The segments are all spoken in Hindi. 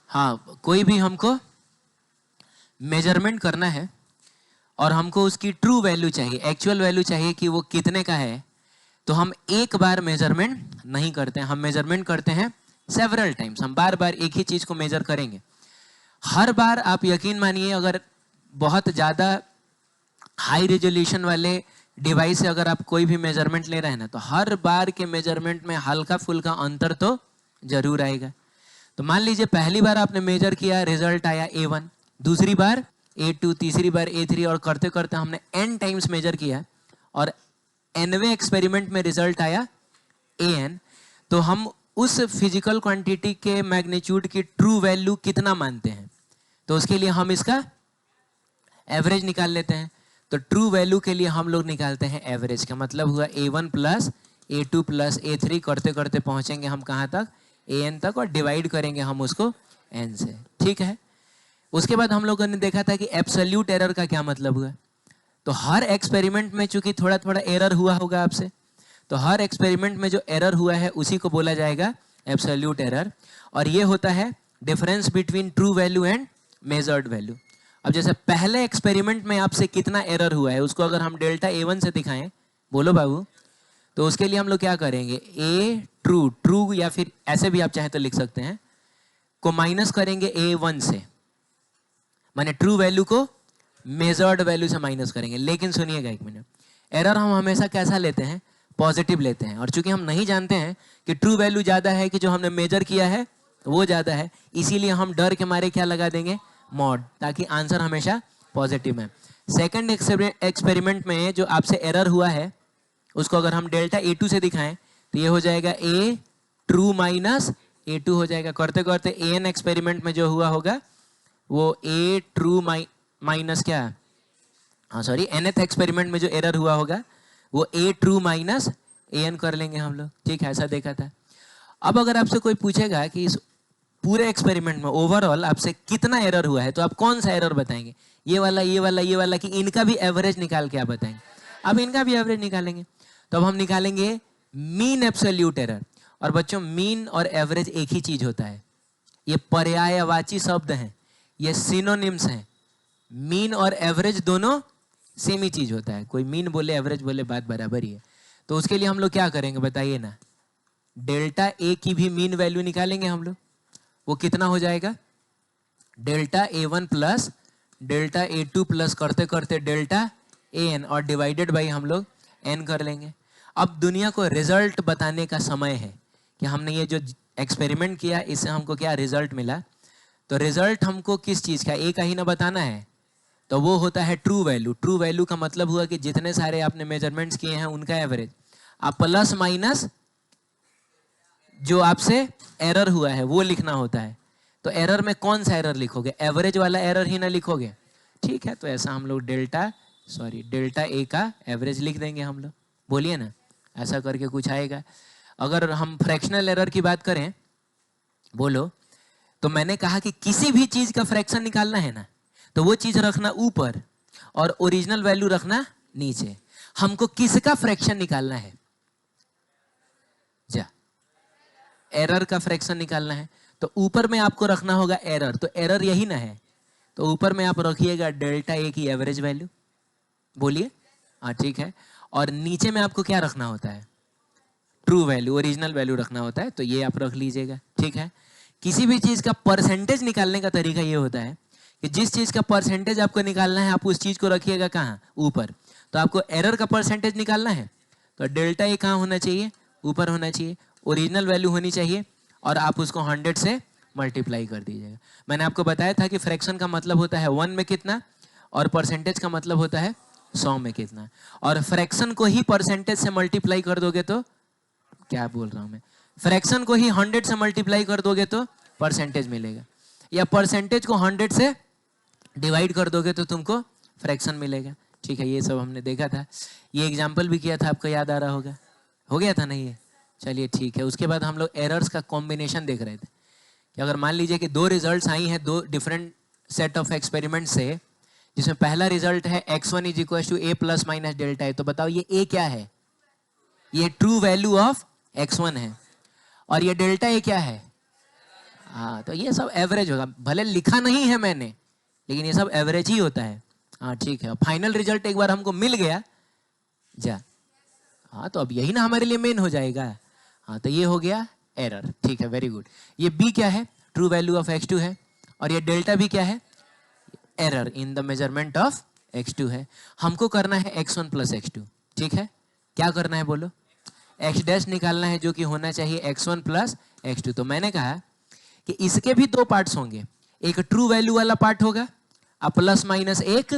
हाँ, कोई भी हमको मेजरमेंट करना है और हमको उसकी ट्रू वैल्यू चाहिए, एक्चुअल वैल्यू चाहिए कि वो कितने का है, तो हम एक बार मेजरमेंट नहीं करते हैं, हम मेजरमेंट करते हैं सेवरल टाइम्स। हम बार बार एक ही चीज को मेजर करेंगे। हर बार आप यकीन मानिए, अगर बहुत ज्यादा हाई रेजोल्यूशन वाले डिवाइस से अगर आप कोई भी मेजरमेंट ले रहे हैं ना, तो हर बार के मेजरमेंट में हल्का फुल्का अंतर तो जरूर आएगा। तो मान लीजिए पहली बार आपने मेजर किया, रिजल्ट आया A1, दूसरी बार A2, तीसरी बार A3, और करते करते हमने n टाइम्स मेजर किया और nवे एक्सपेरिमेंट में रिजल्ट आया AN। तो हम उस फिजिकल क्वांटिटी के मैग्नीट्यूड की ट्रू वैल्यू कितना मानते हैं, तो उसके लिए हम इसका एवरेज निकाल लेते हैं। तो ट्रू वैल्यू के लिए हम लोग निकालते हैं एवरेज का, मतलब हुआ A1 plus A2 plus A3, करते करते पहुंचेंगे हम कहाँ तक, AN तक, और डिवाइड करेंगे हम उसको n से। ठीक है। उसके बाद हम लोगों ने देखा था कि एब्सोल्यूट एरर का क्या मतलब हुआ। तो हर एक्सपेरिमेंट में चूंकि थोड़ा थोड़ा एरर हुआ होगा आपसे, तो हर एक्सपेरिमेंट में जो एरर हुआ है उसी को बोला जाएगा एब्सोल्यूट एरर। और ये होता है difference between true value and measured value. अब जैसे पहले एक्सपेरिमेंट में आपसे कितना एरर हुआ है उसको अगर हम डेल्टा A1 से दिखाएं, बोलो बाबू, तो उसके लिए हम लोग क्या करेंगे, A ट्रू या फिर ऐसे भी आप चाहें तो लिख सकते हैं, को माइनस करेंगे A1 से, माने ट्रू वैल्यू को मेजर्ड वैल्यू से माइनस करेंगे। लेकिन सुनिएगा एक मिनट, एरर हम हमेशा कैसा लेते हैं, पॉजिटिव लेते हैं। और चूंकि हम नहीं जानते हैं कि ट्रू वैल्यू ज्यादा है कि जो हमने मेजर किया है वो ज्यादा है, इसीलिए हम डर के मारे क्या लगा देंगे, मॉड, ताकि आंसर हमेशा पॉजिटिव है। सेकंड एक्सपेरिमेंट में जो आपसे एरर हुआ है उसको अगर हम डेल्टा A2 से दिखाएं तो ये हो जाएगा A ट्रू माइनस A2 हो जाएगा। करते करते AN एक्सपेरिमेंट में जो हुआ होगा वो A ट्रू माइनस क्या, हाँ सॉरी, nth एक्सपेरिमेंट में जो एरर हुआ होगा वो A ट्रू माइनस AN कर लेंगे हम लोग। ठीक है, ऐसा देखा था। अब अगर आपसे कोई पूछेगा कि इस पूरे एक्सपेरिमेंट में ओवरऑल आपसे कितना एरर हुआ है, तो आप कौन सा एरर बताएंगे, ये वाला, ये वाला, ये वाला, कि इनका भी एवरेज निकाल के आप बताएंगे। अब इनका भी एवरेज निकालेंगे, तो अब हम निकालेंगे मीन एब्सोल्यूट एरर। और बच्चों, मीन और एवरेज एक ही चीज होता है, ये पर्यायवाची शब्द हैं, ये सिनोनिम्स हैं। मीन और एवरेज दोनों सेम ही चीज होता है, कोई मीन बोले एवरेज बोले बात बराबर ही है। तो उसके लिए हम लोग क्या करेंगे बताइए ना, डेल्टा A की भी मीन वैल्यू निकालेंगे हम लोग। वो कितना हो जाएगा, delta A1 plus delta A2 plus करते करते डेल्टा AN, और डिवाइडेड बाई हम लोग n कर लेंगे। अब दुनिया को रिजल्ट बताने का समय है कि हमने ये जो एक्सपेरिमेंट किया इससे हमको क्या रिजल्ट मिला। तो रिजल्ट हमको किस चीज का, A का ही ना बताना है, तो वो होता है ट्रू वैल्यू। ट्रू वैल्यू का मतलब हुआ कि जितने सारे आपने मेजरमेंट्स किए हैं उनका एवरेज, आप प्लस माइनस जो आपसे एरर हुआ है वो लिखना होता है। तो एरर में कौन सा एरर लिखोगे, एवरेज वाला एरर ही ना लिखोगे। ठीक है, तो ऐसा हम लोग डेल्टा A का एवरेज लिख देंगे हम लोग। बोलिए ना, ऐसा करके कुछ आएगा। अगर हम फ्रैक्शनल एरर की बात करें, बोलो, तो मैंने कहा कि किसी भी चीज का फ्रैक्शन निकालना है ना, तो वो चीज रखना ऊपर और ओरिजिनल वैल्यू रखना नीचे। हमको किसका फ्रैक्शन निकालना है, जा एरर का फ्रैक्शन निकालना है, तो ऊपर में आपको रखना होगा एरर। तो एरर यही ना है, तो ऊपर में आप रखिएगा डेल्टा A की एवरेज वैल्यू। बोलिए, हाँ ठीक है। और नीचे में आपको क्या रखना होता है, ट्रू वैल्यू, ओरिजिनल वैल्यू रखना होता है, तो ये आप रख लीजिएगा। ठीक है। किसी भी चीज का परसेंटेज निकालने का तरीका ये होता है कि जिस चीज का परसेंटेज आपको निकालना है आप उस चीज को रखिएगा कहाँ, ऊपर। तो आपको एरर का परसेंटेज निकालना है तो डेल्टा A कहाँ होना चाहिए, ऊपर होना चाहिए, ओरिजिनल वैल्यू होनी चाहिए, और आप उसको 100 से मल्टीप्लाई कर दीजिएगा। मैंने आपको बताया था कि फ्रैक्शन का मतलब होता है 1 में कितना, और परसेंटेज का मतलब होता है 100 में कितना। और फ्रैक्शन को ही परसेंटेज से मल्टीप्लाई कर दोगे तो, क्या बोल रहा हूं मैं, फ्रैक्शन को ही 100 से मल्टीप्लाई कर दोगे तो परसेंटेज मिलेगा, या परसेंटेज को 100 से डिवाइड कर दोगे तो तुमको फ्रैक्शन मिलेगा। ठीक है, ये सब हमने देखा था, ये एग्जाम्पल भी किया था, आपको याद आ रहा होगा, हो गया था नहीं ये, चलिए ठीक है। उसके बाद हम लोग एरर्स का कॉम्बिनेशन देख रहे थे कि अगर मान लीजिए कि दो रिजल्ट्स आई हैं दो डिफरेंट सेट ऑफ एक्सपेरिमेंट से, जिसमें पहला रिजल्ट है x1 is equal to A plus minus delta है, तो बताओ ये A क्या है, ये ट्रू वैल्यू ऑफ x1 है, और ये डेल्टा A क्या है, हाँ, तो ये सब एवरेज होगा, भले लिखा नहीं है मैंने, लेकिन ये सब एवरेज ही होता है। हाँ ठीक है, फाइनल रिजल्ट एक बार हमको मिल गया जा, हाँ तो अब यही ना हमारे लिए मेन हो जाएगा। हाँ तो ये हो गया एरर, ठीक है, वेरी गुड। ये बी क्या है, ट्रू वैल्यू ऑफ x2 है, और ये डेल्टा भी क्या है, error in the measurement of x2 है। हमको करना है x1 प्लस x2, ठीक है, क्या करना है बोलो, x डैश निकालना है जो कि होना चाहिए x1 प्लस x2। तो मैंने कहा कि इसके भी दो पार्ट्स होंगे, एक ट्रू वैल्यू वाला पार्ट होगा और प्लस माइनस एक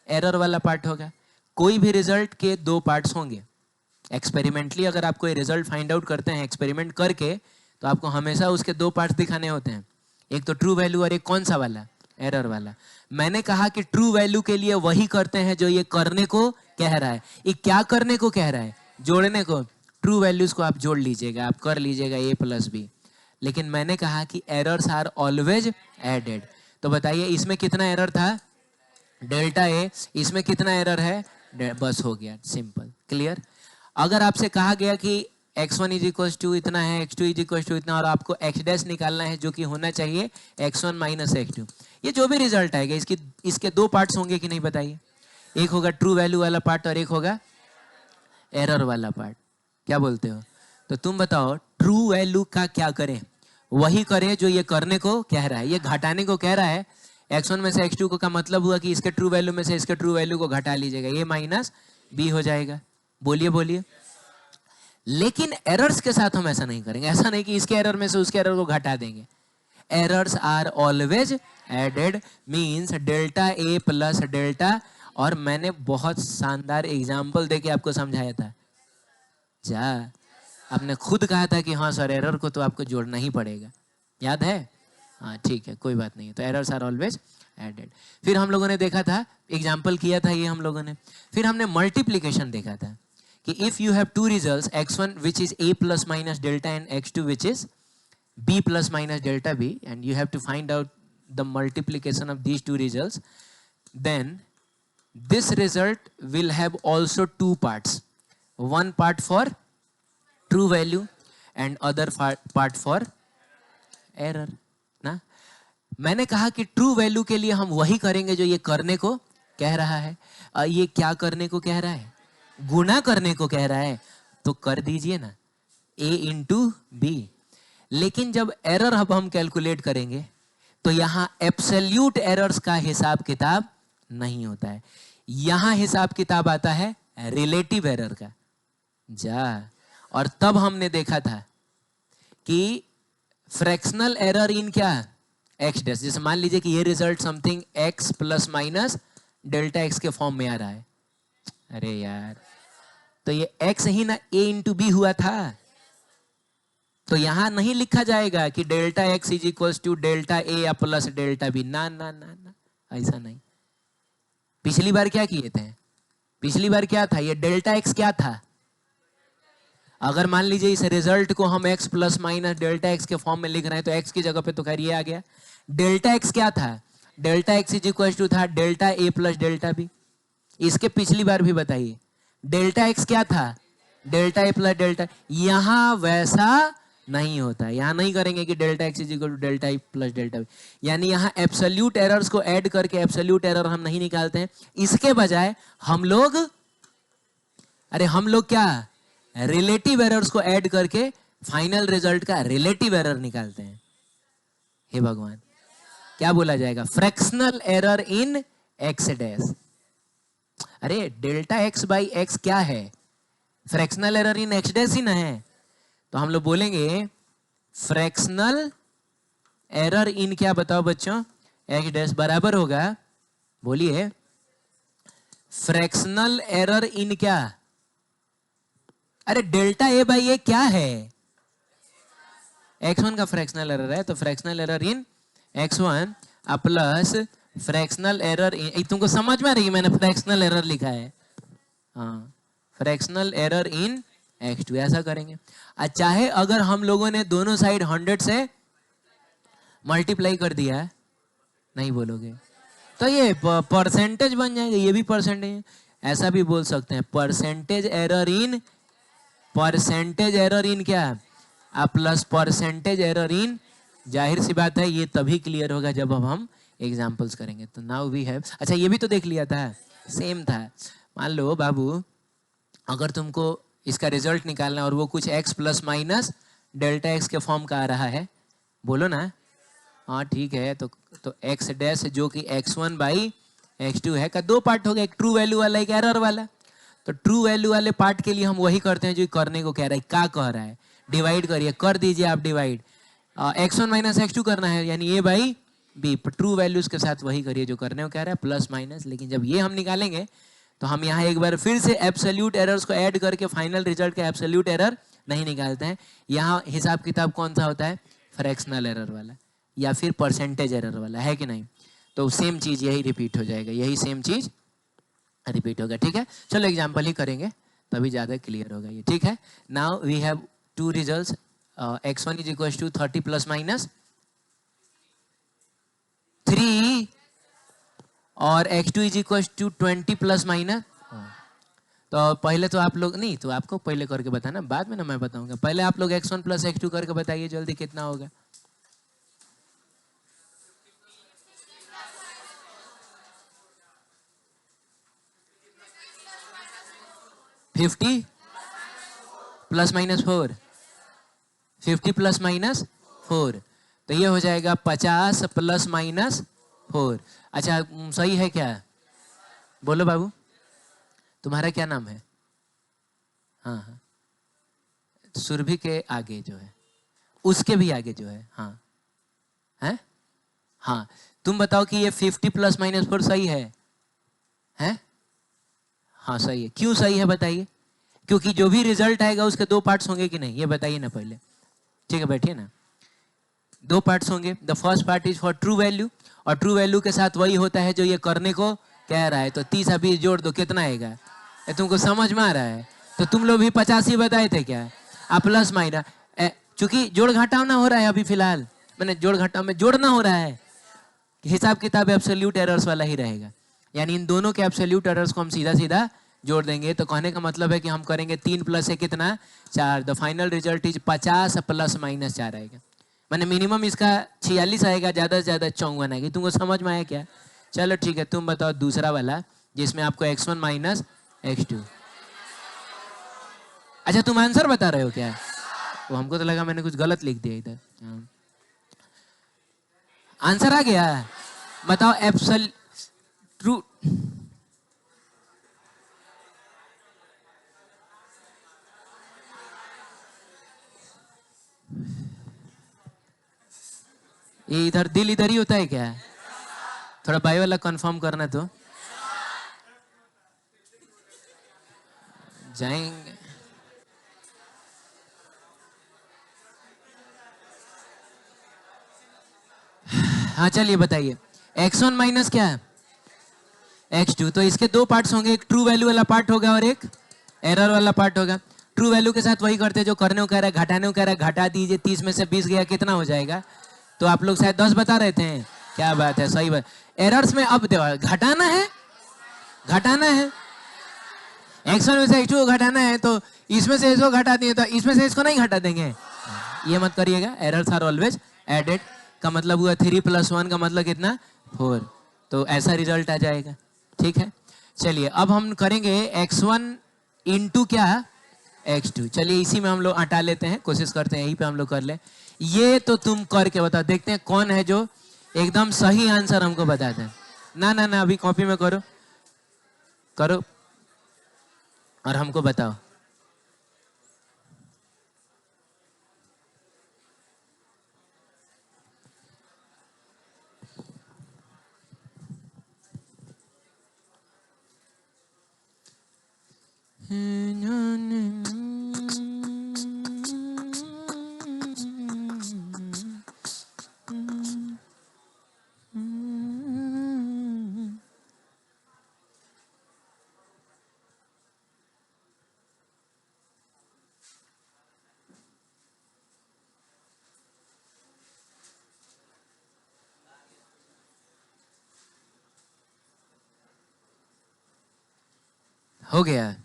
एरर वाला पार्ट होगा। कोई भी रिजल्ट के दो पार्ट्स होंगे। एक्सपेरिमेंटली अगर आप कोई रिजल्ट फाइंड आउट करते हैं एक्सपेरिमेंट करके, तो आपको हमेशा उसके दो पार्ट्स दिखाने होते हैं, एक तो ट्रू वैल्यू और एक कौन सा वाला, एरर वाला। मैंने कहा कि ट्रू वैल्यू के लिए वही करते हैं जो ये करने को कह रहा है। ये क्या करने को कह रहा है, जोड़ने को। ट्रू वैल्यूज को आप जोड़ लीजिएगा, आप कर लीजिएगा a प्लस बी। लेकिन मैंने कहा कि एरर्स आर ऑलवेज एडेड। तो बताइए इसमें कितना एरर था, डेल्टा ए, इसमें कितना एरर है, बस हो गया, सिंपल, क्लियर। अगर आपसे कहा गया कि x1 इज इक्वल टू इतना है, x2 इज इक्वल टू इतना, और आपको x डैश निकालना है जो कि होना चाहिए x1 माइनस x2, ये जो भी रिजल्ट आएगा इसके दो पार्ट्स होंगे कि नहीं बताइए। एक होगा ट्रू वैल्यू वाला पार्ट और एक होगा एरर वाला पार्ट। क्या बोलते हो, तो तुम बताओ ट्रू वैल्यू का क्या करें, वही करें जो ये करने को कह रहा है। ये घटाने को कह रहा है, x1 में से x2 को का मतलब हुआ कि इसके ट्रू वैल्यू में से इसके ट्रू वैल्यू को घटा लीजिएगा, ये माइनस b हो जाएगा। बोलिए बोलिए। लेकिन एरर्स के साथ हम ऐसा नहीं करेंगे, ऐसा नहीं कि इसके एरर में से उसके एरर को घटा देंगे। Errors are always added, means delta A plus delta. और मैंने बहुत शानदार एग्जाम्पल देके आपको समझाया था, जा आपने खुद कहा था कि हाँ सर एरर को तो आपको जोड़ना ही पड़ेगा, याद है। हाँ ठीक है, कोई बात नहीं है। तो एरर्स आर ऑलवेज एडेड। फिर हम लोगों ने देखा था, एग्जाम्पल किया था ये हम लोगों ने। फिर हमने मल्टीप्लीकेशन देखा था कि if you have two results, x1 which is a plus minus delta and x2 which is b plus minus delta b, and you have to find out the multiplication of these two results, then this result will have also two parts, one part for true value and other part for error ना। मैंने कहा कि ट्रू वैल्यू के लिए हम वही करेंगे जो ये करने को कह रहा है। ये क्या करने को कह रहा है, गुना करने को कह रहा है, तो कर दीजिए ना a इंटू बी। लेकिन जब एरर अब हम कैलकुलेट करेंगे तो यहाँ एब्सोल्यूट एरर्स का हिसाब किताब नहीं होता है, यहां हिसाब किताब आता है रिलेटिव एरर का। जा, और तब हमने देखा था कि फ्रैक्शनल एरर इन क्या, एक्स डैश। जैसे मान लीजिए कि ये result something x plus minus delta x के फॉर्म में आ रहा है। अरे यार, तो ये एक्स ही ना ए इंटू बी हुआ था, तो यहां नहीं लिखा जाएगा कि delta x is equal to delta a या प्लस डेल्टा बी, ना ना ना ना, ऐसा नहीं। पिछली बार क्या किए थे, पिछली बार क्या था, ये डेल्टा एक्स क्या था। अगर मान लीजिए इस रिजल्ट को हम x plus minus delta x के फॉर्म में लिख रहे हैं, तो x की जगह पे तो खैर ये आ गया। डेल्टा एक्स क्या था, delta x is equal to था delta A plus delta B. इसके पिछली बार भी बताइए डेल्टा एक्स क्या था, डेल्टा ए प्लस डेल्टा। यहां वैसा नहीं होता है, यहां नहीं करेंगे कि delta x is equal to delta e plus delta b, यानी यहां एब्सोल्यूट एरर्स को ऐड करके एब्सोल्यूट एरर हम नहीं निकालते हैं। इसके बजाय हम लोग क्या रिलेटिव एरर्स को ऐड करके फाइनल रिजल्ट का रिलेटिव एरर निकालते हैं। हे भगवान, क्या बोला जाएगा, fractional error in x dash. अरे डेल्टा एक्स बाई एक्स क्या है, fractional error in x dash ही ना है। तो हम लोग बोलेंगे फ्रैक्शनल एरर इन क्या, बताओ बच्चों, एक्स डैश बराबर होगा, बोलिए, फ्रैक्शनल एरर इन क्या। अरे डेल्टा ए बाई ए क्या है, x1 का फ्रैक्शनल एरर है, तो फ्रैक्शनल एरर इन x1 प्लस फ्रैक्शनल एरर इन, तुमको समझ में आ रही है, मैंने फ्रैक्शनल एरर लिखा है, हाँ, फ्रैक्शनल एरर इन x2, ऐसा करेंगे। चाहे अगर हम लोगों ने दोनों साइड 100 से मल्टीप्लाई कर दिया है, नहीं बोलोगे, तो ये परसेंटेज बन जाएगा, ये भी परसेंटेज, ऐसा भी बोल सकते हैं परसेंटेज एरर इन क्या, प्लस परसेंटेज एरर इन जाहिर सी बात है ये तभी क्लियर होगा जब अब हम एग्जाम्पल्स करेंगे। तो नाउ वी हैव, अच्छा ये भी तो देख लिया था, सेम था। मान लो बाबू, अगर तुमको इसका रिजल्ट निकालना है और वो कुछ x plus minus delta x के फॉर्म का आ रहा है, बोलो ना। हाँ ठीक है, तो एक्स डैश जो कि x1 बाई x2 है का दो पार्ट हो गया, एक ट्रू वैल्यू वाला एक एरर वाला। तो ट्रू वैल्यू वाले पार्ट के लिए हम वही करते हैं जो करने को कह रहा है। क्या कह रहा है? डिवाइड करिए, कर दीजिए आप डिवाइड। x1 माइनस x2 करना है, यानी a by B. True values के साथ वही करिए जो करने को कह रहा है, प्लस माइनस। लेकिन जब ये हम निकालेंगे तो हम यहाँ एक बार फिर से एब्सोल्यूट एरर्स को ऐड करके फाइनल रिजल्ट का एब्सोल्यूट एरर नहीं निकालते हैं। यहाँ हिसाब किताब कौन सा होता है? फ्रैक्शनल एरर वाला या फिर परसेंटेज एरर वाला, है कि नहीं? तो सेम चीज यही रिपीट हो जाएगा, यही सेम चीज रिपीट होगा। ठीक है, चलो एग्जाम्पल ही करेंगे तभी ज्यादा क्लियर होगा ये। ठीक है, now we have two results, x1 is equal to 30 plus minus 3 और x2 is equal to 20 plus minus. तो पहले तो आप लोग नहीं, तो आपको पहले करके बताना, बाद में ना मैं बताऊंगा। पहले आप लोग x1 प्लस x2 करके बताइए जल्दी, कितना होगा? 50 प्लस माइनस 4, 50 प्लस माइनस 4, तो ये हो जाएगा 50 प्लस माइनस 4। अच्छा सही है क्या? बोलो बाबू, तुम्हारा क्या नाम है? हाँ हाँ, सुरभि के आगे जो है, उसके भी आगे जो है, हाँ है, हाँ। तुम बताओ कि ये 50 प्लस माइनस 4 सही है? हैं? हाँ सही है। क्यों सही है बताइए? क्योंकि जो भी रिजल्ट आएगा उसके दो पार्ट्स होंगे कि नहीं, ये बताइए ना पहले। ठीक है, बैठिए ना। दो पार्ट्स होंगे। The first part is for true value, और ट्रू वैल्यू के साथ वही होता है जो ये करने को कह रहा है। तो 30 अभी जोड़ दो, कितना आएगा? ये तुमको समझ में आ रहा है? तो तुम लोग भी 85 बताए थे क्या? आप प्लस माइनस, चूंकि जोड़ घटाव ना हो रहा है अभी फिलहाल, मैंने जोड़ घटाव में जोड़ना हो रहा है, हिसाब किताब एब्सोल्यूट एरर्स वाला ही रहेगा। यानी इन दोनों के एब्सोल्यूट एरर्स को हम सीधा सीधा जोड़ देंगे। तो कहने का मतलब है कि हम करेंगे 3 प्लस है कितना? 4। The final result is 50 plus minus 4 आएगा। मैंने मिनिमम इसका 46 आएगा, ज़्यादा से ज़्यादा 54 आएगी। तुमको समझ में आया क्या? चलो ठीक है, तुम बताओ दूसरा वाला जिसमें आपको x1 माइनस x2। अच्छा तुम आंसर बता रहे हो क्या? वो हमको तो लगा मैंने कुछ गलत लिख दिया इधर। आंसर आ गया? बताओ एब्सल ट्रू। ये इधर दिल इधर ही होता है क्या? थोड़ा बायो वाला कंफर्म करना तो जाएंगे। हाँ चलिए बताइए, x1 माइनस क्या है? x2। तो इसके दो पार्ट्स होंगे, एक ट्रू वैल्यू वाला पार्ट होगा और एक एरर वाला पार्ट होगा। ट्रू वैल्यू के साथ वही करते हैं जो करने को कह रहा है, घटाने को कह रहा है। घटा दीजिए, 30 में से 20 गया, कितना हो जाएगा? तो आप लोग शायद 10 बता रहे थे। क्या बात है, सही बात। एरर्स में अब घटाना है, घटाना है। x1 में से x2 को घटाना है, तो इसमें से इसको घटा दिए तो इसमें से इसको नहीं घटा देंगे। ये मत करिएगा, एरर्स आर ऑलवेज एडेड। का मतलब हुआ 3 प्लस 1 का मतलब कितना? 4। तो ऐसा रिजल्ट आ जाएगा। ठीक है, चलिए अब हम करेंगे x1 इंटू क्या? x2। चलिए इसी में हम लोग हटा लेते हैं, कोशिश करते हैं यहीं पे हम लोग कर ले। ये तो तुम करके बताओ, देखते हैं कौन है जो एकदम सही आंसर हमको बताते हैं। ना ना ना, अभी कॉपी में करो, करो और हमको बताओ। हो गया?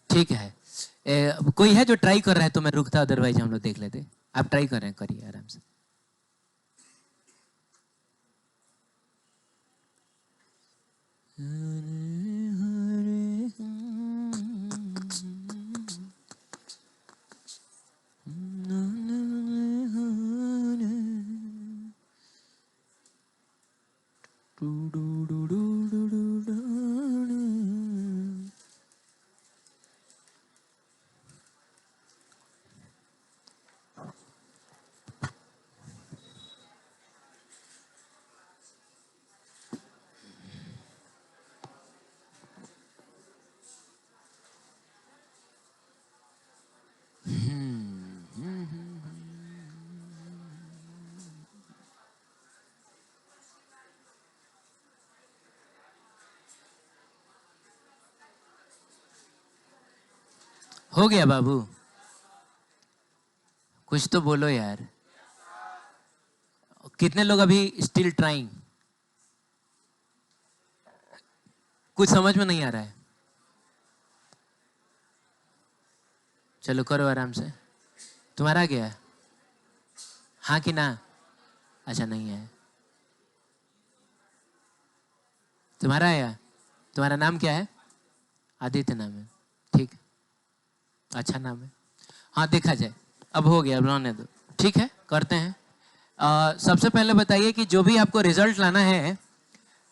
ठीक है, कोई है जो ट्राई कर रहा है तो मैं रुकता, अदरवाइज हम लोग देख लेते। आप ट्राई कर रहे हैं, करिए आराम से। हो गया बाबू, कुछ तो बोलो यार। कितने लोग अभी स्टिल ट्राइंग? कुछ समझ में नहीं आ रहा है? चलो करो आराम से। तुम्हारा क्या है? हाँ कि ना? अच्छा नहीं है। तुम्हारा है? तुम्हारा नाम क्या है? आदित्य नाम है, ठीक, अच्छा नाम है। हाँ देखा जाए, अब हो गया, अब रहने दो, ठीक है, करते हैं। सबसे पहले बताइए कि जो भी आपको रिजल्ट लाना है,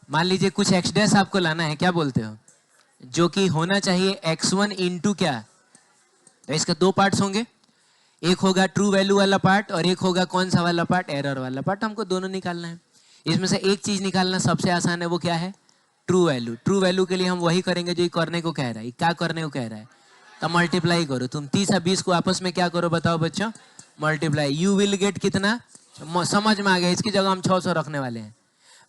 मान लीजिए कुछ एक्स डैश आपको लाना है, क्या बोलते हो, जो कि होना चाहिए x1 इंटू क्या, तो इसके दो पार्ट्स होंगे, एक होगा ट्रू वैल्यू वाला पार्ट और एक होगा कौन सा वाला पार्ट, एरर वाला पार्ट। हमको दोनों निकालना है। इसमें से एक चीज निकालना सबसे आसान है, वो क्या है, ट्रू वैल्यू। ट्रू वैल्यू के लिए हम वही करेंगे जो ये करने को कह रहा है। क्या करने को कह रहा है? तो मल्टीप्लाई करो। तुम 30 और 20 को आपस में क्या करो बताओ बच्चों, मल्टीप्लाई। यू विल गेट कितना, समझ में आ गया, इसकी जगह हम 600 रखने वाले हैं।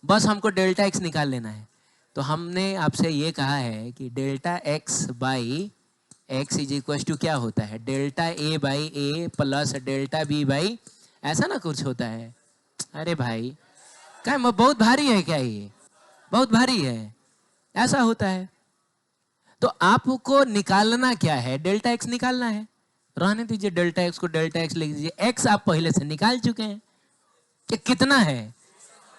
बस हमको डेल्टा एक्स निकाल लेना है। तो हमने आपसे ये कहा है कि delta x by X is equal to क्या होता है, delta A by A plus delta B by, ऐसा ना कुछ होता है। अरे भाई क्या बहुत भारी है क्या ये? बहुत भारी है, ऐसा होता है। तो आपको निकालना क्या है, डेल्टा एक्स निकालना है। रहने दीजिए डेल्टा एक्स को, डेल्टा एक्स लिख दीजिए। एक्स आप पहले से निकाल चुके हैं कि कितना है,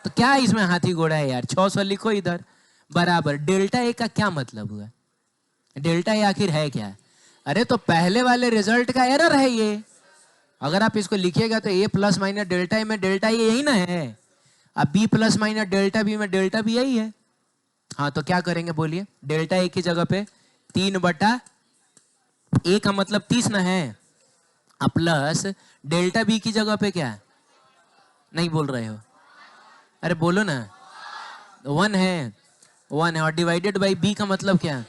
तो क्या इसमें हाथी घोड़ा है यार, 600 लिखो इधर बराबर। डेल्टा ए का क्या मतलब हुआ, डेल्टा ए आखिर है क्या? अरे तो पहले वाले रिजल्ट का एरर है ये। अगर आप इसको लिखिएगा तो A plus minus delta A में डेल्टा ए यही ना है, अब B plus minus delta B में डेल्टा बी यही है। हाँ तो क्या करेंगे बोलिए, डेल्टा ए की जगह पे 3/, ए का मतलब 30 ना है, प्लस डेल्टा बी की जगह पे क्या, नहीं बोल रहे हो, अरे बोलो ना, 1 है, 1 है, और डिवाइडेड बाई बी का मतलब क्या,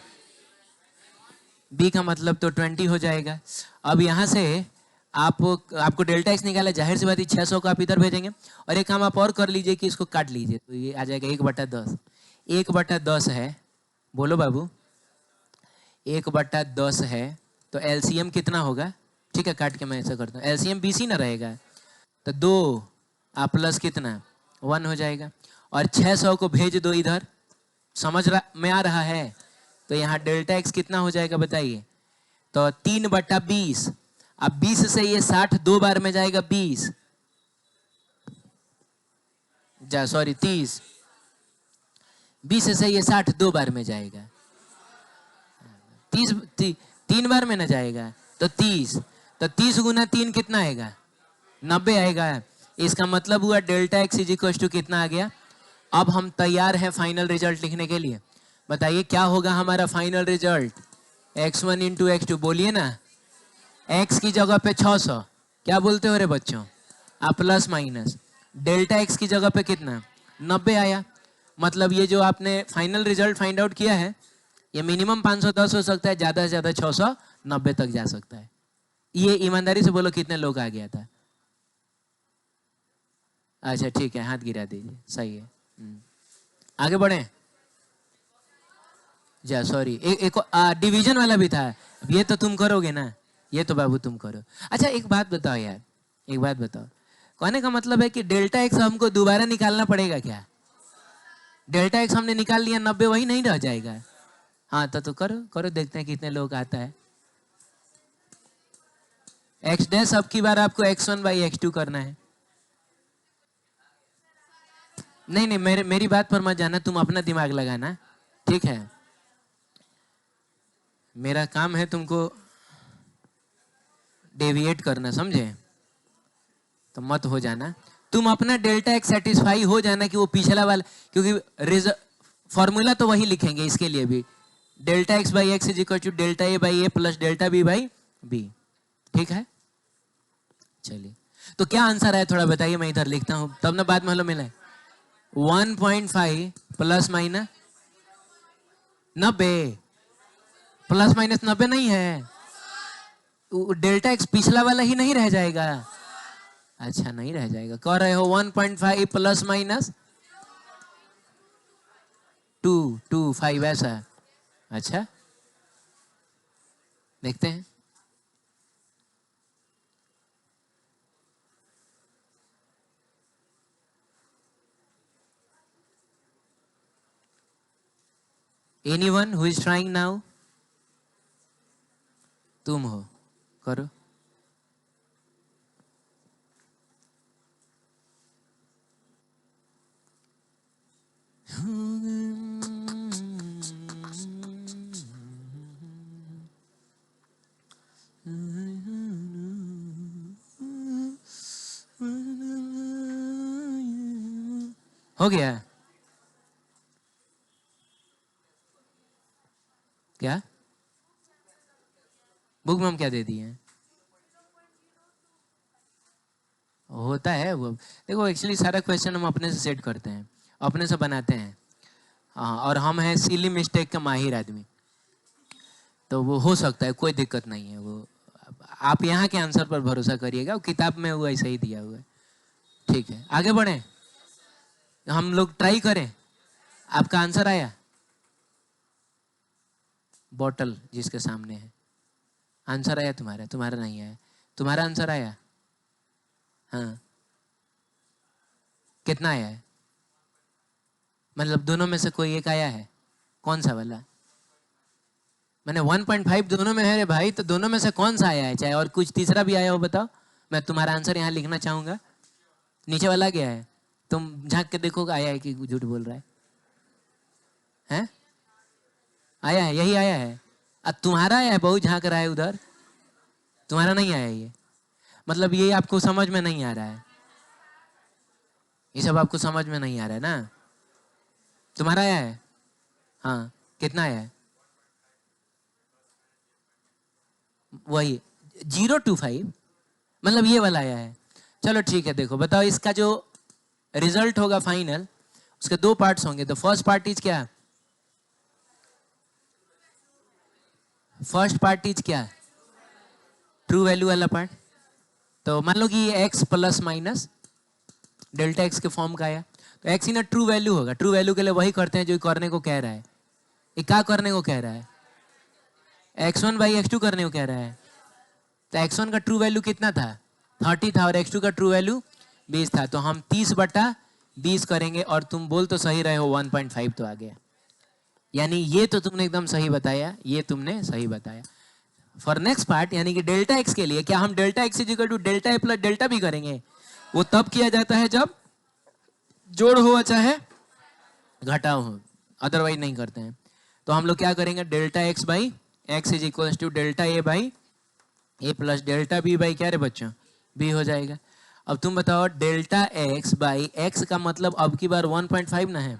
बी का मतलब तो 20 हो जाएगा। अब यहाँ से आपको डेल्टा एक्स निकाला, जाहिर सी बात है 600 को आप इधर भेजेंगे। और एक काम आप और कर लीजिए कि इसको काट लीजिए, तो ये आ जाएगा 1/10। 1/10 है, बोलो बाबू, 1/10 है, तो एलसीएम कितना होगा? ठीक है काट के मैं ऐसा करता हूँ, एलसीएम बीसी ना रहेगा, तो 2 आप प्लस कितना 1 हो जाएगा। और 600 को भेज दो इधर, समझ में आ रहा है? तो यहाँ डेल्टा एक्स कितना हो जाएगा बताइए, तो 3/20। अब 20 से ये 60 दो बार में जाएगा, 20 जा सॉरी 30, 20 से ये 60 दो बार में जाएगा, 3 बार में ना जाएगा, तो 30, तो 30 गुना 3 कितना आएगा, 90 आएगा। इसका मतलब हुआ delta x is equal to कितना आ गया। अब हम तैयार हैं फाइनल रिजल्ट लिखने के लिए। बताइए क्या होगा हमारा final result, x1 into x2, बोलिए ना। x की जगह पे 600, क्या बोलते हो रे बच्चों, आप प्लस माइनस, डेल्टा x की जगह पे कितना 90 आया। मतलब ये जो आपने फाइनल रिजल्ट फाइंड आउट किया है, ये मिनिमम 510 हो सकता है, ज़्यादा से ज़्यादा 690 तक जा सकता है। ये ईमानदारी से बोलो कितने लोग आ गया था? अच्छा ठीक है, हाथ गिरा दीजिए, सही है। आगे बढ़े, जा सॉरी, एक डिवीजन वाला भी था, ये तो तुम करोगे ना, ये तो बाबू तुम करो। अच्छा एक बात बताओ यार, एक बात बताओ, कहने का मतलब है कि डेल्टा एक्स हमको दोबारा निकालना पड़ेगा क्या? डेल्टा एक्स हमने निकाल लिया, 90 वही नहीं रह जाएगा। हाँ तो करो करो, देखते हैं कितने लोग आता है। एक्स डैश अब की बार आपको x1 बाई x2 करना है। नहीं नहीं, मेरी बात पर मत जाना, तुम अपना दिमाग लगाना, ठीक है। मेरा काम है तुमको डेविएट करना, समझे? तो मत हो जाना, तुम अपना डेल्टा एक्स सेटिस्फाई हो जाना कि वो पिछला वाला, क्योंकि फॉर्मूला तो वही लिखेंगे इसके लिए भी, delta x by X is equal to delta A by A plus delta B by B, ठीक है। चलिए, तो क्या आंसर है थोड़ा बताइए, मैं इधर लिखता हूं तब ना बाद में हलो मिला। 1.5 प्लस माइनस 90, प्लस माइनस 90 नहीं है, डेल्टा एक्स पिछला वाला ही नहीं रह जाएगा। अच्छा नहीं रह जाएगा, कह रहे हो 1.5 प्लस माइनस 2.25 ऐसा। अच्छा देखते हैं, anyone who is trying now? तुम हो, करो। हो गया क्या? बुक में हम क्या दे दिए हैं? होता है वो, देखो एक्चुअली सारा क्वेश्चन हम अपने से सेट करते हैं, अपने से बनाते हैं। हाँ, और हम हैं सिली मिस्टेक का माहिर आदमी, तो वो हो सकता है, कोई दिक्कत नहीं है वो। आप यहाँ के आंसर पर भरोसा करिएगा, वो किताब में वो ऐसा ही दिया हुआ है, ठीक है। आगे बढ़े, हम लोग ट्राई करें। आपका आंसर आया? बॉटल जिसके सामने है, आंसर आया तुम्हारा? तुम्हारा नहीं आया, तुम्हारा आंसर आया? हाँ, कितना आया है? मतलब दोनों में से कोई एक आया है, कौन सा वाला? मैंने 1.5 दोनों में है रे भाई, तो दोनों में से कौन सा आया है? चाहे और कुछ तीसरा भी आया हो बताओ, मैं तुम्हारा आंसर यहाँ लिखना चाहूंगा। नीचे वाला क्या है? तुम झांक के देखो आया है कि झूठ बोल रहा है? हैं? आया है, यही आया है। अब तुम्हारा आया है, बहुत झांक रहा है उधर, तुम्हारा नहीं आया ये, मतलब ये आपको समझ में नहीं आ रहा है, ये सब आपको समझ में नहीं आ रहा है ना? तुम्हारा आया है? हाँ, कितना आया है? वही 0.25, मतलब ये वाला आया है। चलो ठीक है, देखो बताओ, इसका जो रिजल्ट होगा फाइनल, उसके दो पार्ट्स होंगे। तो फर्स्ट पार्ट इज क्या? फर्स्ट पार्ट इज क्या? ट्रू वैल्यू वाला पार्ट। तो मान लो कि ये x plus minus delta x के फॉर्म का आया, तो एक्स इन ट्रू वैल्यू होगा। ट्रू वैल्यू के लिए वही करते हैं जो करने को कह रहा है। ये क्या करने को कह रहा है? x1 बाई x2 करने को कह रहा है। तो x1 का ट्रू वैल्यू कितना था? 30 था, और x2 का ट्रू वैल्यू 20 था। तो हम 30/20 करेंगे, और तुम बोल तो सही रहे हो, 1.5 तो आ गया। यानी ये तो तुमने एकदम सही बताया, ये तुमने सही बताया। फॉर नेक्स्ट पार्ट, यानी कि डेल्टा एक्स के लिए, क्या हम delta x is equal to delta A plus delta B करेंगे? वो तब किया जाता है जब जोड़ हो चाहे घटाओ हो, अदरवाइज नहीं करते हैं। तो हम लोग क्या करेंगे? Delta x by X is equal to delta A by A plus delta B by क्या रे बच्चों? बी हो जाएगा। अब तुम बताओ, डेल्टा एक्स बाई एक्स का मतलब अब की बार 1.5 ना है।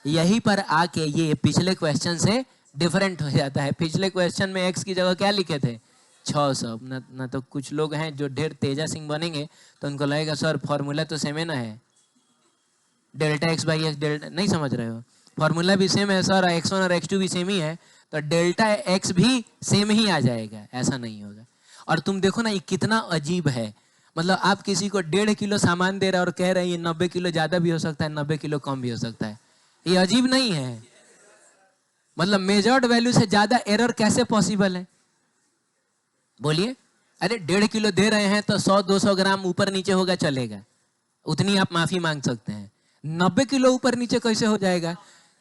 यहीं पर आके ये पिछले क्वेश्चन से डिफरेंट हो जाता है। पिछले क्वेश्चन में एक्स की जगह क्या लिखे थे? 600 ना। तो कुछ लोग हैं जो ढेर तेजा सिंह बनेंगे, तो उनको लगेगा सर फॉर्मूला तो सेम है ना है, delta x by x delta, नहीं समझ रहे हो? फॉर्मूला भी सेम है सर, x1 और x2 भी सेम ही है, तो डेल्टा एक्स भी सेम ही आ जाएगा, ऐसा नहीं होगा। और तुम देखो ना, ये कितना अजीब है। मतलब आप किसी को 1.5 किलो सामान दे रहे हैं और कह रहे हैं ये 90 किलो ज्यादा भी हो सकता है, 90 किलो कम भी हो सकता है। ये अजीब नहीं है? मतलब मेजर्ड वैल्यू से ज्यादा एरर कैसे पॉसिबल है? बोलिए। अरे 1.5 किलो दे रहे हैं तो 100-200 ग्राम ऊपर नीचे होगा, चलेगा, उतनी आप माफी मांग सकते हैं। 90 किलो ऊपर नीचे कैसे हो जाएगा?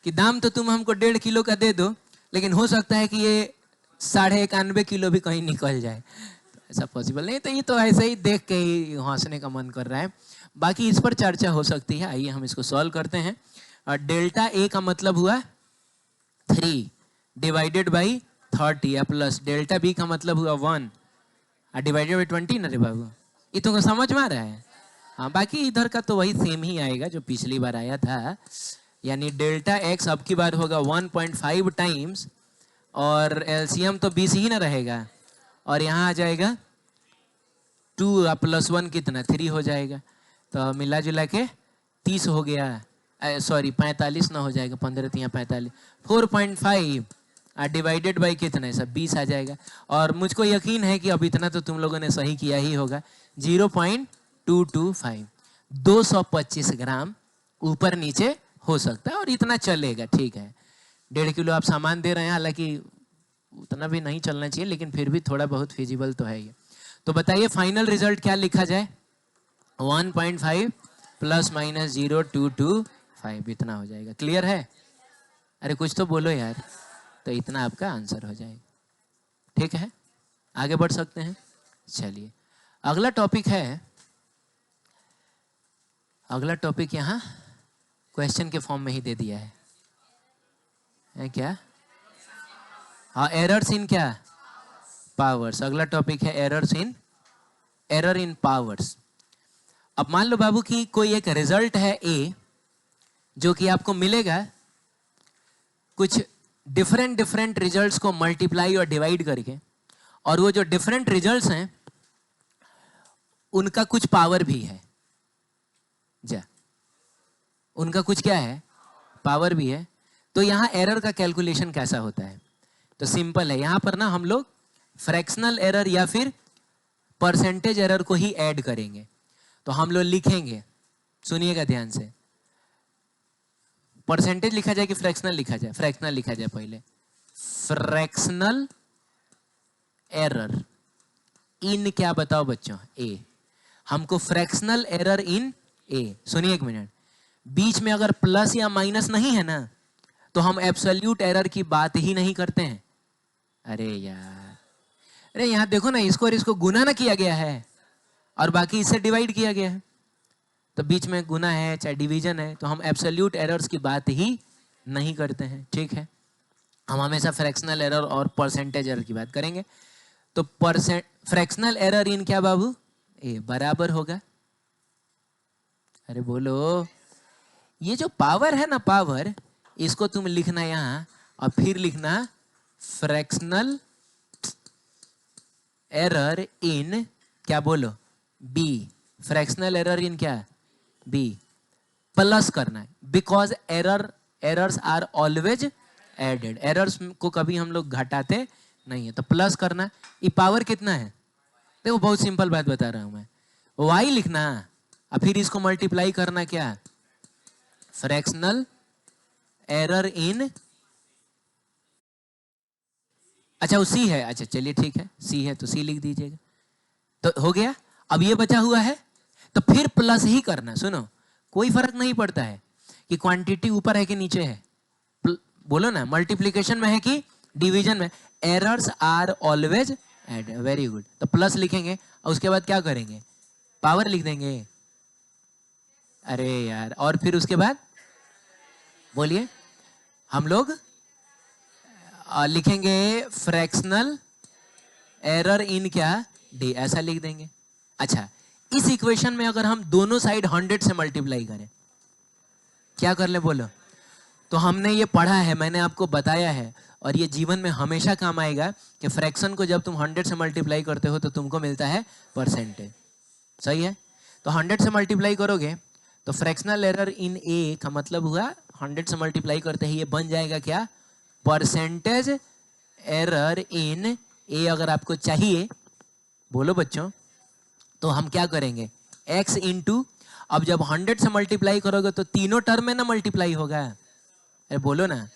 कि दाम तो तुम हमको 1.5 किलो का दे दो, लेकिन हो सकता है कि ये 91.5 किलो भी कहीं निकल जाए। ऐसा पॉसिबल नहीं, तो ये तो ऐसे ही देख के ही हंसने का मन कर रहा है। बाकी इस पर चर्चा हो सकती है। आइए हम इसको सॉल्व करते हैं। डेल्टा ए का मतलब हुआ 3 डिवाइडेड बाई 30 या प्लस डेल्टा बी का मतलब हुआ 1 डिवाइडेड बाई 20 ना रे बाबू, ये तुमको समझ में आ रहा है? हाँ, बाकी इधर का तो वही सेम ही आएगा जो पिछली बार आया था, यानी डेल्टा एक्स अब की बार होगा 1.5 टाइम्स, और एलसीएम तो 20 ही ना रहेगा, और यहाँ आ जाएगा 2 प्लस 1 कितना 3 हो जाएगा, तो मिला जुला के 30 हो गया, सॉरी 45 ना हो जाएगा, 15 3 45, 4.5 डिवाइडेड बाई कितना है सब 20 आ जाएगा। और मुझको यकीन है कि अब इतना तो तुम लोगों ने सही किया ही होगा, 0.225, 225 ग्राम ऊपर नीचे हो सकता है, और इतना चलेगा, ठीक है। 1.5 किलो आप सामान दे रहे हैं, हालांकि उतना भी नहीं चलना चाहिए, लेकिन फिर भी थोड़ा बहुत फिजिबल तो है ये। तो बताइए फाइनल रिजल्ट क्या लिखा जाए? 1.5 प्लस माइनस 0.225, इतना हो जाएगा। क्लियर है? अरे कुछ तो बोलो यार। तो इतना आपका आंसर हो जाएगा, ठीक है। आगे बढ़ सकते हैं। चलिए अगला टॉपिक है, अगला टॉपिक यहाँ क्वेश्चन के फॉर्म में ही दे दिया है क्या? हाँ, एरर्स इन क्या? पावर्स। अगला टॉपिक है एरर इन पावर्स। अब मान लो बाबू कि कोई एक रिजल्ट है ए, जो कि आपको मिलेगा कुछ डिफरेंट रिजल्ट्स को मल्टीप्लाई और डिवाइड करके, और वो जो डिफरेंट रिजल्ट्स हैं उनका कुछ पावर भी है, जा उनका कुछ क्या है? पावर भी है। तो यहाँ एरर का कैलकुलेशन कैसा होता है? तो सिंपल है, यहाँ पर ना हम लोग फ्रैक्शनल एरर या फिर परसेंटेज एरर को ही ऐड करेंगे। तो हम लोग लिखेंगे, सुनिएगा ध्यान से, परसेंटेज लिखा जाए कि फ्रैक्शनल लिखा जाए? फ्रैक्शनल लिखा जाए पहले। फ्रैक्शनल एरर इन क्या बताओ बच्चों? ए। हमको फ्रैक्शनल एरर इन ए, सुनिए एक मिनट, बीच में अगर प्लस या माइनस नहीं है ना, तो हम एब्सोल्यूट एरर की बात ही नहीं करते हैं। अरे यार, अरे यहाँ देखो ना, इसको और इसको गुना ना किया गया है, और बाकी इससे डिवाइड किया गया है, तो बीच में गुना है चाहे डिवीजन है, तो हम एब्सोल्यूट एरर्स की बात ही नहीं करते हैं, ठीक है। हम हमेशा फ्रैक्शनल एरर और परसेंटेज एरर की बात करेंगे। तो फ्रैक्शनल एरर इन क्या बाबू? ए बराबर होगा, अरे बोलो, ये जो पावर है ना, पावर, इसको तुम लिखना यहाँ, और फिर लिखना फ्रैक्शनल एरर इन क्या, बोलो? बी। फ्रैक्शनल एरर इन क्या? बी। प्लस करना है, because errors are always added, errors को कभी हम लोग घटाते नहीं है, तो प्लस करना। ये पावर कितना है? देखो बहुत सिंपल बात बता रहा हूं मैं, वाई लिखना और फिर इसको मल्टीप्लाई करना क्या? फ्रैक्शनल एरर इन, अच्छा वो सी है, अच्छा चलिए ठीक है, सी है तो सी लिख दीजिएगा, तो हो गया। अब ये बचा हुआ है, तो फिर प्लस ही करना। सुनो, कोई फर्क नहीं पड़ता है कि क्वांटिटी ऊपर है कि नीचे है, बोलो ना, मल्टीप्लिकेशन में है कि डिवीजन में, errors are always add. Very good, तो प्लस लिखेंगे और उसके बाद क्या करेंगे? पावर लिख देंगे। अरे यार, और फिर उसके बाद बोलिए, हम लोग लिखेंगे फ्रैक्शनल एरर इन क्या? डी, ऐसा लिख देंगे। अच्छा, इस इक्वेशन में अगर हम दोनों साइड 100 से मल्टीप्लाई करें, क्या कर ले बोलो? तो हमने ये पढ़ा है, मैंने आपको बताया है, और ये जीवन में हमेशा काम आएगा कि फ्रैक्शन को जब तुम 100 से मल्टीप्लाई करते हो तो तुमको मिलता है परसेंटेज, सही है। तो 100 से मल्टीप्लाई करोगे तो फ्रैक्शनल एरर इन ए का मतलब हुआ 100 से मल्टीप्लाई करते ही ये बन जाएगा क्या? परसेंटेज एरर इन ए। अगर आपको चाहिए, बोलो बच्चों, तो हम क्या करेंगे? x इंटू, अब जब 100 से मल्टीप्लाई करोगे तो तीनों टर्म में ना मल्टीप्लाई होगा, अरे बोलो ना,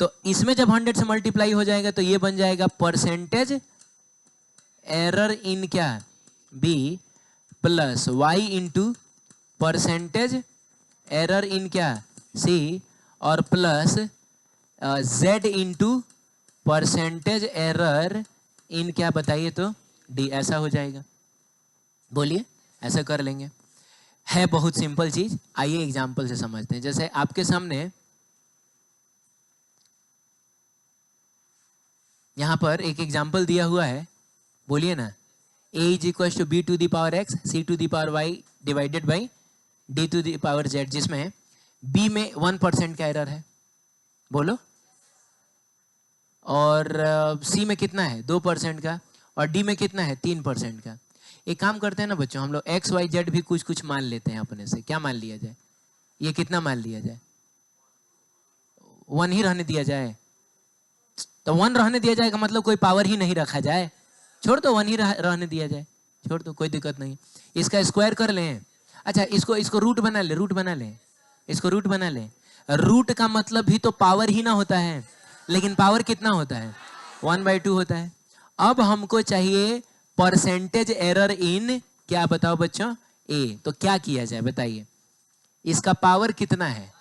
तो इसमें जब 100 से मल्टीप्लाई हो जाएगा तो ये बन जाएगा परसेंटेज एरर इन क्या? B, plus y into percentage error in क्या? सी, और plus z into percentage error in क्या बताइए तो? डी, ऐसा हो जाएगा। बोलिए, ऐसा कर लेंगे। है बहुत सिंपल चीज, आइए एग्जाम्पल से समझते हैं। जैसे आपके सामने यहां पर एक एग्जाम्पल दिया हुआ है, बोलिए ना, a is equal to B to the power X C to the power Y divided by D to the power Z, जिसमें b में 1% का एरर है, बोलो, और c में कितना है 2% का, और d में कितना है 3% का। एक काम करते हैं ना बच्चों, हम लोग एक्स वाई जेड भी कुछ कुछ मान लेते हैं अपने से। क्या मान लिया जाए? ये कितना मान लिया जाए? 1 ही रहने दिया जाए। तो 1 रहने दिया जाएगा मतलब कोई पावर ही नहीं रखा जाए, छोड़ दो, 1 ही रहने दिया जाए, छोड़ दो, कोई दिक्कत नहीं। इसका स्क्वायर कर लें। अच्छा, इसको रूट बना ले, रूट बना ले, इसको रूट बना ले। रूट का मतलब भी तो पावर ही ना होता है, लेकिन पावर कितना होता है? 1/2 होता है। अब हमको चाहिए परसेंटेज एरर इन, क्या बताओ बच्चों? ए। तो क्या किया जाए बताइए? इसका पावर कितना है?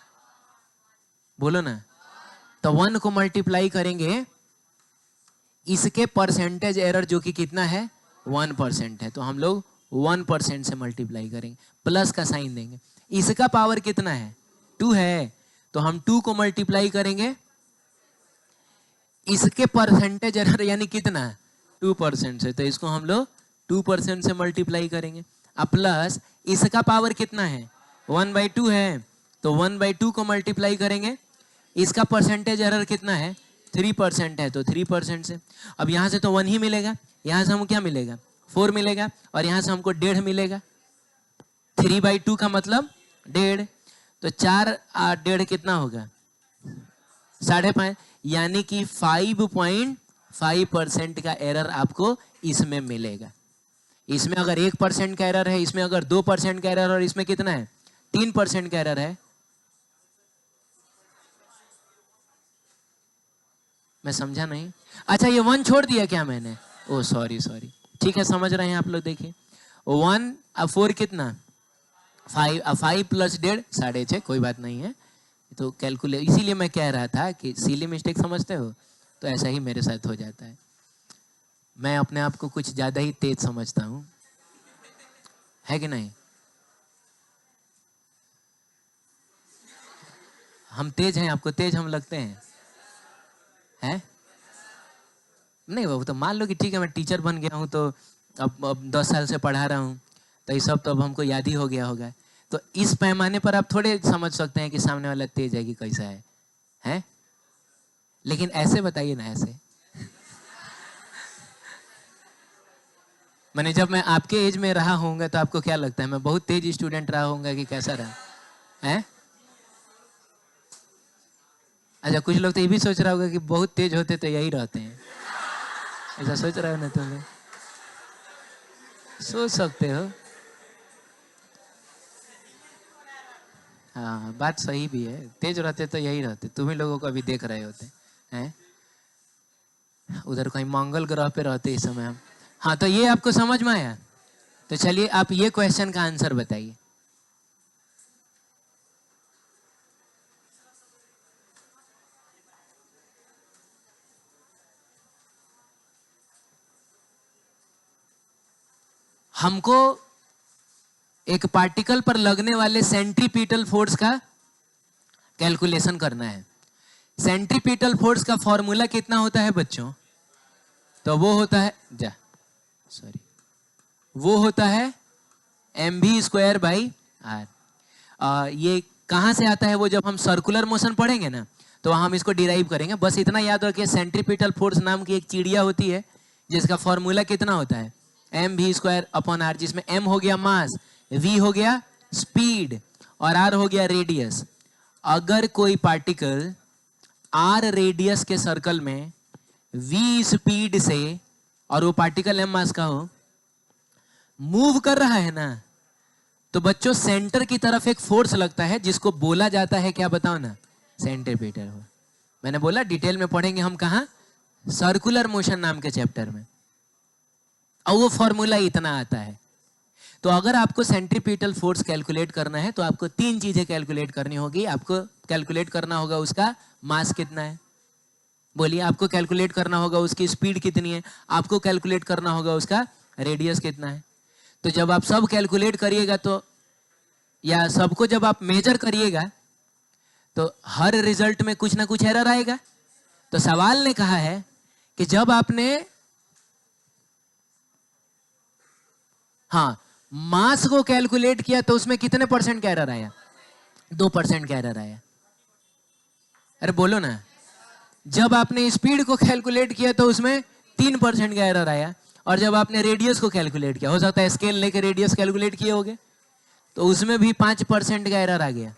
बोलो ना। तो 1 को मल्टीप्लाई करेंगे इसके परसेंटेज एरर जो कि कितना है? 1% है। तो हम लोग 1% से मल्टीप्लाई करेंगे, प्लस का साइन देंगे। इसका पावर कितना है? 2 है, तो हम 2 को मल्टीप्लाई करेंगे इसके परसेंटेज एरर यानी कितना? 2% से, तो इसको हम लोग 2% से मल्टीप्लाई करेंगे। अब प्लस इसका पावर कितना है? 1/2 है, तो 1/2 को मल्टीप्लाई करेंगे, इसका परसेंटेज एरर कितना है? 3% है, तो 3% से। अब यहाँ से तो 1 ही मिलेगा, यहाँ से हमको क्या मिलेगा? 4 मिलेगा, और यहाँ से हमको 1.5 मिलेगा। 3/2 का मतलब 1.5, तो 4 और 1.5 कितना होगा? 5.5, यानी कि 5.5% का एरर आपको इसमें मिलेगा। इसमें अगर 1% का एरर है, इसमें अगर 2% का एरर, और इसमें कितना है? 3% का एरर है। मैं समझा नहीं। अच्छा, ये 1 छोड़ दिया क्या मैंने? ओ सॉरी, ठीक है, समझ रहे हैं आप लोग। देखिए 1 और 4 कितना? 5, 5 प्लस 1.5 6.5, कोई बात नहीं है। तो कैलकुलेट, इसीलिए मैं कह रहा था कि सिली मिस्टेक समझते हो, तो ऐसा ही मेरे साथ हो जाता है। मैं अपने आप को कुछ ज्यादा ही तेज समझता हूँ, है कि नहीं? हम तेज हैं, आपको तेज हम लगते हैं? हैं? नहीं, वो तो मान लो कि ठीक है, मैं टीचर बन गया हूँ, तो अब 10 साल से पढ़ा रहा हूँ, तो ये सब तो अब हमको याद ही हो गया होगा। तो इस पैमाने पर आप थोड़े समझ सकते हैं कि सामने वाला तेज है कि कैसा है, हैं? लेकिन ऐसे बताइए ना, ऐसे मैंने, जब मैं आपके एज में रहा होऊंगा तो आपको क्या लगता है? मैं बहुत तेज स्टूडेंट रहा होऊंगा कि कैसा रहा है? अच्छा, कुछ लोग तो ये भी सोच रहा होगा कि बहुत तेज होते तो यही रहते हैं। ऐसा सोच रहा हो ना तुम लोग? सोच सकते हो। हाँ, बात सही भी है, तेज रहते तो यही रहते, तुम ही लोगों को अभी देख रहे होते हैं, उधर कहीं मंगल ग्रह पे रहते इस समय हम। हाँ, तो ये आपको समझ में आया? तो चलिए आप ये क्वेश्चन का आंसर बताइए। हमको एक पार्टिकल पर लगने वाले सेंट्रीपिटल फोर्स का कैलकुलेशन करना है। सेंट्रीपिटल फोर्स का फॉर्मूला कितना होता है बच्चों? तो वो होता है, वो होता है mv²/r। ये कहां से आता है? वो जब हम सर्कुलर मोशन पढ़ेंगे ना, तो हम इसको डिराइव करेंगे। बस इतना याद रखिए, सेंट्रीपिटल फोर्स नाम की एक चिड़िया होती है जिसका फॉर्मूला कितना होता है? mv²/r, जिसमें m हो गया मास, v हो गया स्पीड, और r हो गया रेडियस। अगर कोई पार्टिकल r रेडियस के सर्कल में v स्पीड से, और वो पार्टिकल m मास का हो, मूव कर रहा है ना, तो बच्चों सेंटर की तरफ एक फोर्स लगता है जिसको बोला जाता है, क्या बताओ ना? सेंट्रीपिटल। मैंने बोला डिटेल में पढ़ेंगे हम, कहा? सर्कुलर मोशन नाम के चैप्टर में, और वो फॉर्मूला इतना आता है। तो अगर आपको सेंट्रीपिटल फोर्स कैलकुलेट करना है तो आपको 3 चीजें कैलकुलेट करनी होगी। आपको कैलकुलेट करना होगा उसका मास कितना है, बोलिए, आपको कैलकुलेट करना होगा उसकी स्पीड कितनी है, आपको कैलकुलेट करना होगा उसका रेडियस कितना है। तो जब आप सब कैलकुलेट करिएगा तो, या सबको जब आप मेजर करिएगा तो हर रिजल्ट में कुछ ना कुछ एरर आएगा। तो सवाल ने कहा है कि जब आपने हाँ मास को कैलकुलेट किया तो उसमें कितने परसेंट का एरर आया? 2% का एरर आया। अरे बोलो ना। जब आपने स्पीड को कैलकुलेट किया तो उसमें 3% का एरर आया, और जब आपने रेडियस को कैलकुलेट किया, हो सकता है स्केल लेके रेडियस कैलकुलेट किए होगे, तो उसमें भी 5% का एरर आ गया।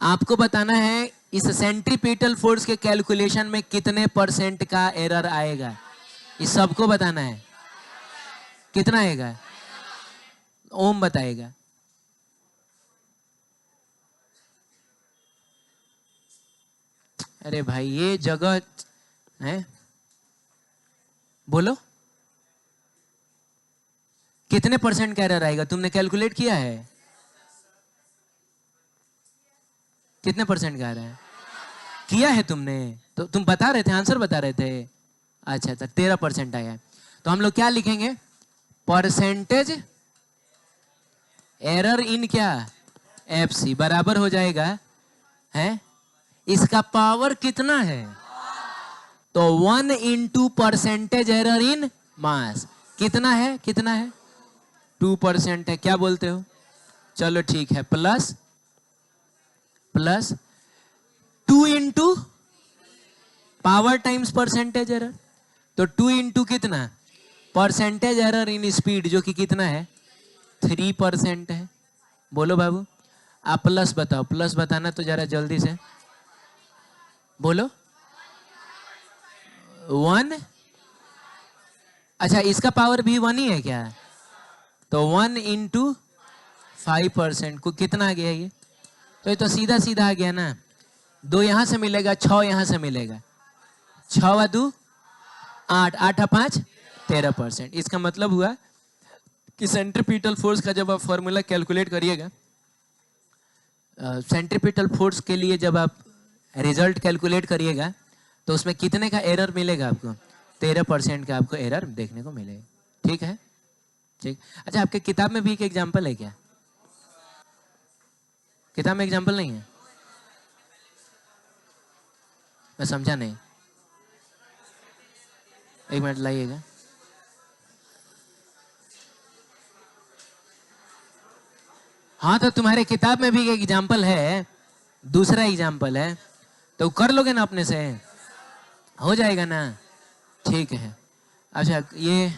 आपको बताना है इस सेंट्रीपिटल फोर्स के कैलकुलेशन में कितने परसेंट का एरर आएगा, इस सबको बताना है। कितना आएगा? ओम बताएगा। अरे भाई ये जगह है, बोलो कितने परसेंट का एरर आएगा? तुमने कैलकुलेट किया है? कितने परसेंट का आ रहा है? किया है तुमने? तो तुम बता रहे थे, आंसर बता रहे थे। अच्छा अच्छा, 13% आया है। तो हम लोग क्या लिखेंगे? परसेंटेज एरर इन क्या? एफसी बराबर हो जाएगा है, इसका पावर कितना है? तो 1 इंटू परसेंटेज एरर इन मास। कितना है? कितना है? 2% है। क्या बोलते हो? चलो ठीक है, plus plus 2 into power times percentage error. तो 2 इंटू कितना? परसेंटेज एरर इन स्पीड, जो कि कितना है? 3% है। बोलो बाबू, आप प्लस बताओ, प्लस बताना तो जरा जल्दी से बोलो। 1, अच्छा इसका पावर भी 1 ही है क्या? तो 1 इंटू 5% को कितना आ गया ये? तो ये तो सीधा सीधा आ गया ना। 2 यहां से मिलेगा, 6 यहां से मिलेगा, 6 व 2 8, 8 5 13%। इसका मतलब हुआ कि सेंट्रीपिटल फोर्स का जब आप फॉर्मूला कैलकुलेट करिएगा, सेंट्रीपिटल फोर्स के लिए जब आप रिजल्ट कैलकुलेट करिएगा, तो उसमें कितने का एरर मिलेगा आपको? 13% का आपको एरर देखने को मिलेगा। ठीक है, ठीक। अच्छा, आपके किताब में भी एक एग्जाम्पल है क्या? किताब में एग्जाम्पल नहीं है? मैं समझा नहीं, एक मिनट लाइएगा। हाँ तो तुम्हारे किताब में भी एक एग्जाम्पल है, दूसरा एग्जाम्पल है, तो कर लोगे ना अपने से? हो जाएगा ना? ठीक है। अच्छा ये